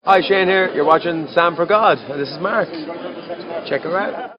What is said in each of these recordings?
Hi, Shane here. You're watching Sam for God, and this is Mark. Check her out.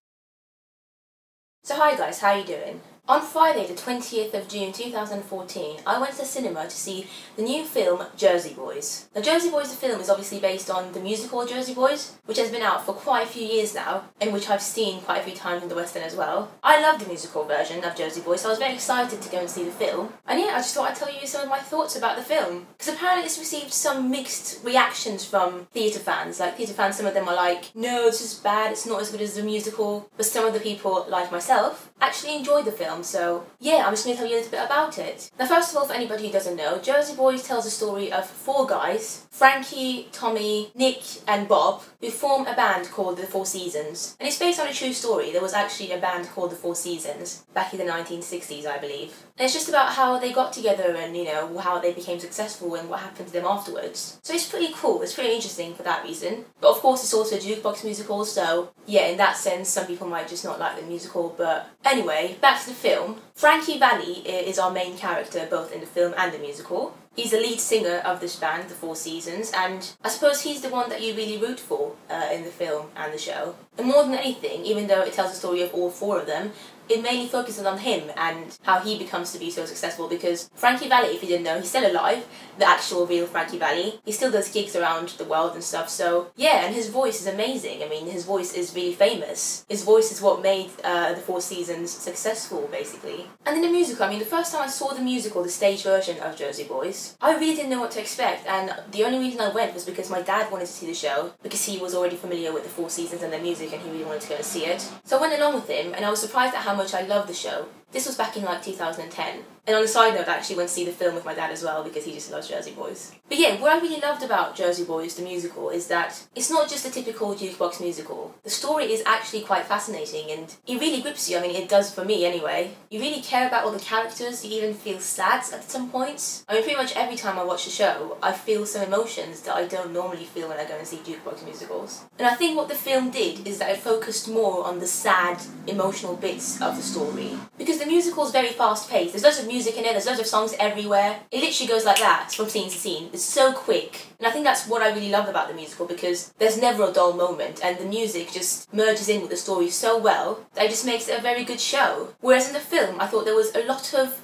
So hi guys, how are you doing? On Friday the 20th of June 2014, I went to the cinema to see the new film Jersey Boys. Now Jersey Boys the film is obviously based on the musical Jersey Boys, which has been out for quite a few years now, and which I've seen quite a few times in the West End as well. I love the musical version of Jersey Boys, so I was very excited to go and see the film. And yeah, I just thought I'd tell you some of my thoughts about the film. Because apparently it's received some mixed reactions from theatre fans. Like theatre fans, some of them are like, no, this is bad, it's not as good as the musical. But some of the people, like myself, actually enjoyed the film. So yeah, I'm just going to tell you a little bit about it. Now first of all, for anybody who doesn't know, Jersey Boys tells the story of four guys, Frankie, Tommy, Nick and Bob, who form a band called the Four Seasons. And it's based on a true story. There was actually a band called the Four Seasons back in the 1960s, I believe. And it's just about how they got together and, you know, how they became successful and what happened to them afterwards. So it's pretty cool, it's pretty interesting for that reason. But of course it's also a jukebox musical, so yeah, in that sense some people might just not like the musical. But anyway, back to the film. Frankie Valli is our main character both in the film and the musical. He's the lead singer of this band, The Four Seasons, and I suppose he's the one that you really root for in the film and the show. And more than anything, even though it tells the story of all four of them, it mainly focuses on him and how he becomes to be so successful, because Frankie Valli, if you didn't know, he's still alive, the actual real Frankie Valli. He still does gigs around the world and stuff, so yeah, and his voice is amazing. I mean, his voice is really famous. His voice is what made the Four Seasons successful, basically. And in the musical, I mean, the first time I saw the musical, the stage version of Jersey Boys, I really didn't know what to expect, and the only reason I went was because my dad wanted to see the show, because he was already familiar with the Four Seasons and their music and he really wanted to go and see it. So I went along with him, and I was surprised at how much I loved the show. This was back in like 2010. And on a side note, I actually went to see the film with my dad as well because he just loves Jersey Boys. But yeah, what I really loved about Jersey Boys, the musical, is that it's not just a typical jukebox musical. The story is actually quite fascinating and it really grips you. I mean, it does for me anyway. You really care about all the characters, you even feel sad at some points. I mean, pretty much every time I watch the show, I feel some emotions that I don't normally feel when I go and see jukebox musicals. And I think what the film did is that it focused more on the sad, emotional bits of the story. Because the musical is very fast paced. There's loads of music in it, there's loads of songs everywhere. It literally goes like that from scene to scene. It's so quick. And I think that's what I really love about the musical, because there's never a dull moment and the music just merges in with the story so well that it just makes it a very good show. Whereas in the film, I thought there was a lot of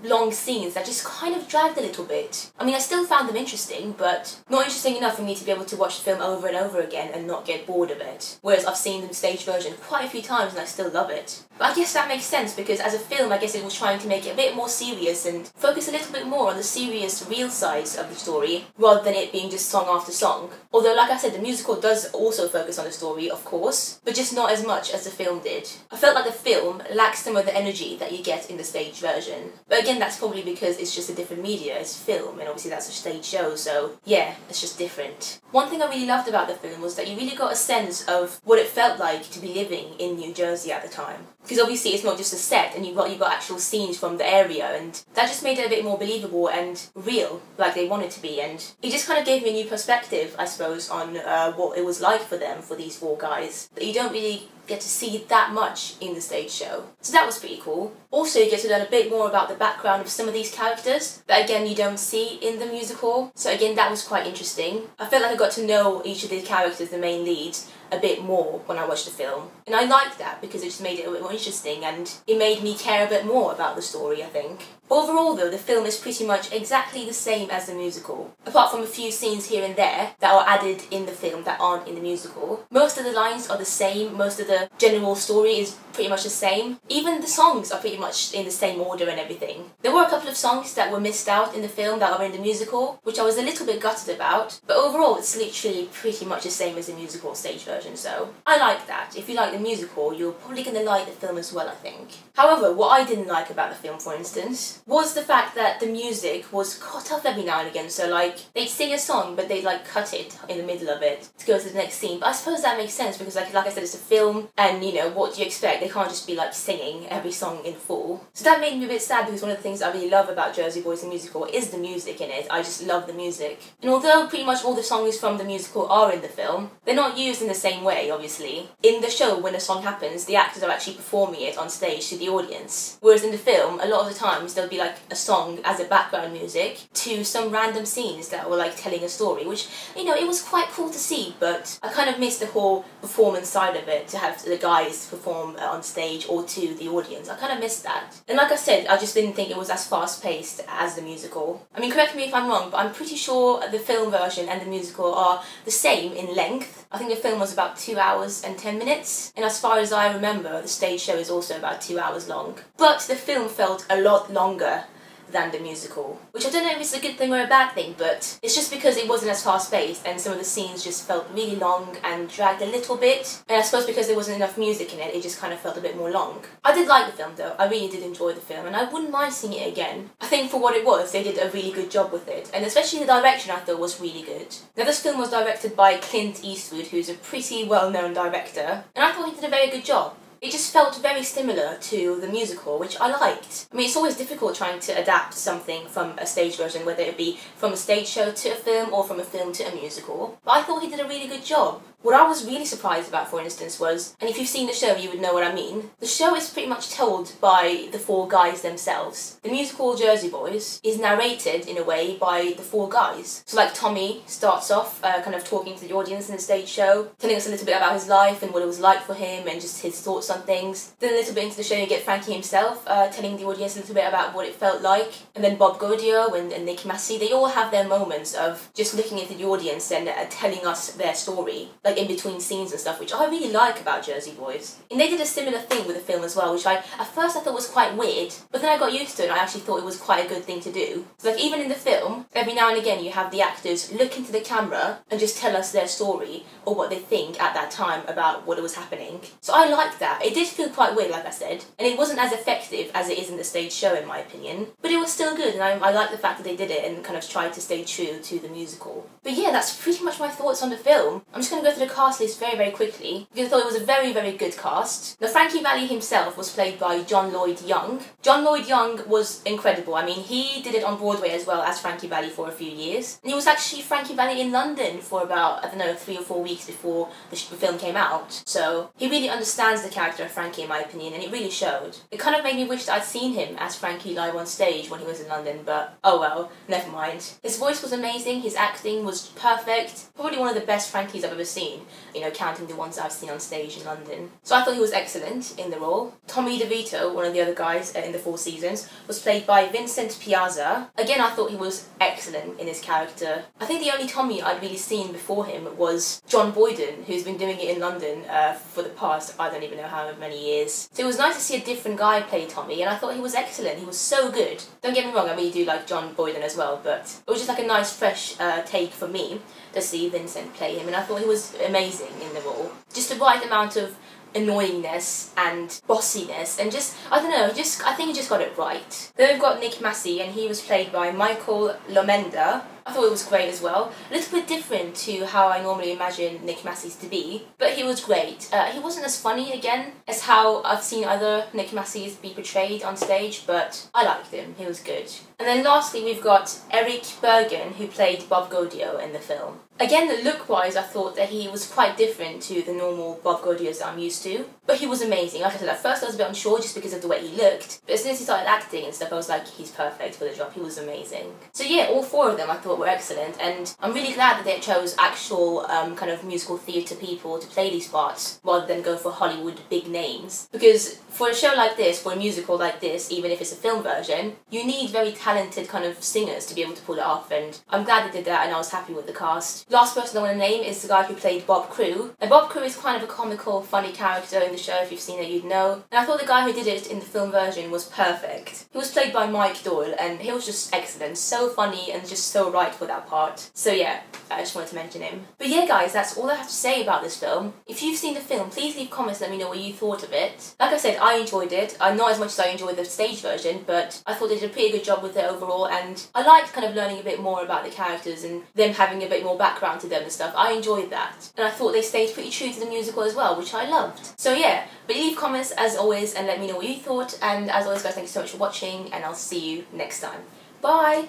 long scenes that just kind of dragged a little bit. I mean, I still found them interesting, but not interesting enough for me to be able to watch the film over and over again and not get bored of it. Whereas I've seen the stage version quite a few times and I still love it. But I guess that makes sense, because as a film, I guess it was trying to make it a bit more serious and focus a little bit more on the serious, real sides of the story, rather than it being just song after song. Although, like I said, the musical does also focus on the story, of course, but just not as much as the film did. I felt like the film lacks some of the energy that you get in the stage version. But again, that's probably because it's just a different media, it's film, and obviously that's a stage show, so yeah, it's just different. One thing I really loved about the film was that you really got a sense of what it felt like to be living in New Jersey at the time. Because obviously it's not just a set, and you've got actual scenes from the area, and that just made it a bit more believable and real, like they wanted to be, and it just kind of gave me a new perspective, I suppose, on what it was like for them, for these four guys, that you don't really get to see that much in the stage show. So that was pretty cool. Also, you get to learn a bit more about the background of some of these characters that again you don't see in the musical. So again, that was quite interesting. I felt like I got to know each of these characters, the main leads, a bit more when I watched the film. And I liked that because it just made it a bit more interesting and it made me care a bit more about the story, I think. Overall though, the film is pretty much exactly the same as the musical, apart from a few scenes here and there that are added in the film that aren't in the musical. Most of the lines are the same, most of the general story is pretty much the same. Even the songs are pretty much in the same order and everything. There were a couple of songs that were missed out in the film that are in the musical, which I was a little bit gutted about, but overall it's literally pretty much the same as the musical stage version, so I like that. If you like the musical, you're probably going to like the film as well, I think. However, what I didn't like about the film, for instance, was the fact that the music was cut off every now and again. So like, they'd sing a song, but they'd like cut it in the middle of it to go to the next scene. But I suppose that makes sense because like I said, it's a film and you know, what do you expect? They can't just be like singing every song in full. So that made me a bit sad because one of the things I really love about Jersey Boys the musical is the music in it. I just love the music. And although pretty much all the songs from the musical are in the film, they're not used in the same way, obviously. In the show, when a song happens, the actors are actually performing it on stage to the audience. Whereas in the film, a lot of the times, they'll be like a song as a background music to some random scenes that were like telling a story, which, you know, it was quite cool to see, but I kind of missed the whole performance side of it, to have the guys perform on stage or to the audience. I kind of missed that. And like I said, I just didn't think it was as fast paced as the musical. I mean, correct me if I'm wrong, but I'm pretty sure the film version and the musical are the same in length. I think the film was about 2 hours and 10 minutes, and as far as I remember, the stage show is also about 2 hours long. But the film felt a lot longer than the musical, which I don't know if it's a good thing or a bad thing, but it's just because it wasn't as fast paced and some of the scenes just felt really long and dragged a little bit, and I suppose because there wasn't enough music in it, it just kind of felt a bit more long. I did like the film though, I really did enjoy the film, and I wouldn't mind seeing it again. I think for what it was, they did a really good job with it, and especially the direction I thought was really good. Now this film was directed by Clint Eastwood, who's a pretty well-known director, and I thought he did a very good job. It just felt very similar to the musical, which I liked. I mean, it's always difficult trying to adapt something from a stage version, whether it be from a stage show to a film or from a film to a musical. But I thought he did a really good job. What I was really surprised about, for instance, was, and if you've seen the show you would know what I mean, the show is pretty much told by the four guys themselves. The musical Jersey Boys is narrated, in a way, by the four guys. So like Tommy starts off kind of talking to the audience in the stage show, telling us a little bit about his life and what it was like for him and just his thoughts on things. Then a little bit into the show you get Frankie himself telling the audience a little bit about what it felt like. And then Bob Gaudio and Nick Massey, they all have their moments of just looking into the audience and telling us their story, like in between scenes and stuff, which I really like about Jersey Boys. And they did a similar thing with the film as well, which at first I thought was quite weird, but then I got used to it and I actually thought it was quite a good thing to do. So like even in the film, every now and again you have the actors look into the camera and just tell us their story or what they think at that time about what was happening. So I liked that. It did feel quite weird, like I said, and it wasn't as effective as it is in the stage show in my opinion, but it was still good, and I like the fact that they did it and kind of tried to stay true to the musical. But yeah, that's pretty much my thoughts on the film. I'm just going to go through the cast list very, very quickly, because I thought it was a very, very good cast. Now, Frankie Valli himself was played by John Lloyd Young. John Lloyd Young was incredible. I mean, he did it on Broadway as well as Frankie Valli for a few years. And he was actually Frankie Valli in London for about, I don't know, 3 or 4 weeks before the film came out. So he really understands the character of Frankie, in my opinion, and it really showed. It kind of made me wish that I'd seen him as Frankie live on stage when he was in London, but oh well, never mind. His voice was amazing, his acting was perfect, probably one of the best Frankies I've ever seen, you know, counting the ones I've seen on stage in London. So I thought he was excellent in the role. Tommy DeVito, one of the other guys in the Four Seasons, was played by Vincent Piazza. Again, I thought he was excellent in his character. I think the only Tommy I'd really seen before him was John Boyden, who's been doing it in London for the past, I don't even know how many years. So it was nice to see a different guy play Tommy, and I thought he was excellent. He was so good. Don't get me wrong, I really do like John Boyden as well, but it was just like a nice fresh take for me to see Vincent play him, and I thought he was amazing in the role. Just the right amount of annoyingness and bossiness, and just, I don't know, I think he just got it right. Then we've got Nick Massey, and he was played by Michael Lomenda. I thought it was great as well. A little bit different to how I normally imagine Nick Massey's to be, but he was great. He wasn't as funny, again, as how I've seen other Nick Masseys be portrayed on stage, but I liked him. He was good. And then lastly, we've got Eric Bergen, who played Bob Gaudio in the film. Again, look-wise, I thought that he was quite different to the normal Bob Gaudios that I'm used to, but he was amazing. Like I said, at first I was a bit unsure just because of the way he looked, but as soon as he started acting and stuff, I was like, he's perfect for the job. He was amazing. So yeah, all four of them I thought were excellent, and I'm really glad that they chose actual kind of musical theatre people to play these parts rather than go for Hollywood big names, because for a show like this, for a musical like this, even if it's a film version, you need very talented kind of singers to be able to pull it off, and I'm glad they did that, and I was happy with the cast. Last person I want to name is the guy who played Bob Crewe. And Bob Crewe is kind of a comical, funny character in the show. If you've seen it, you'd know. And I thought the guy who did it in the film version was perfect. He was played by Mike Doyle, and he was just excellent. So funny and just so right for that part. So yeah, I just wanted to mention him. But yeah, guys, that's all I have to say about this film. If you've seen the film, please leave comments, let me know what you thought of it. Like I said, I enjoyed it. Not as much as I enjoyed the stage version, but I thought they did a pretty good job with it overall, and I liked kind of learning a bit more about the characters and them having a bit more background to them and stuff. I enjoyed that, and I thought they stayed pretty true to the musical as well, which I loved. So yeah, but leave comments as always and let me know what you thought, and as always guys, thank you so much for watching, and I'll see you next time. Bye!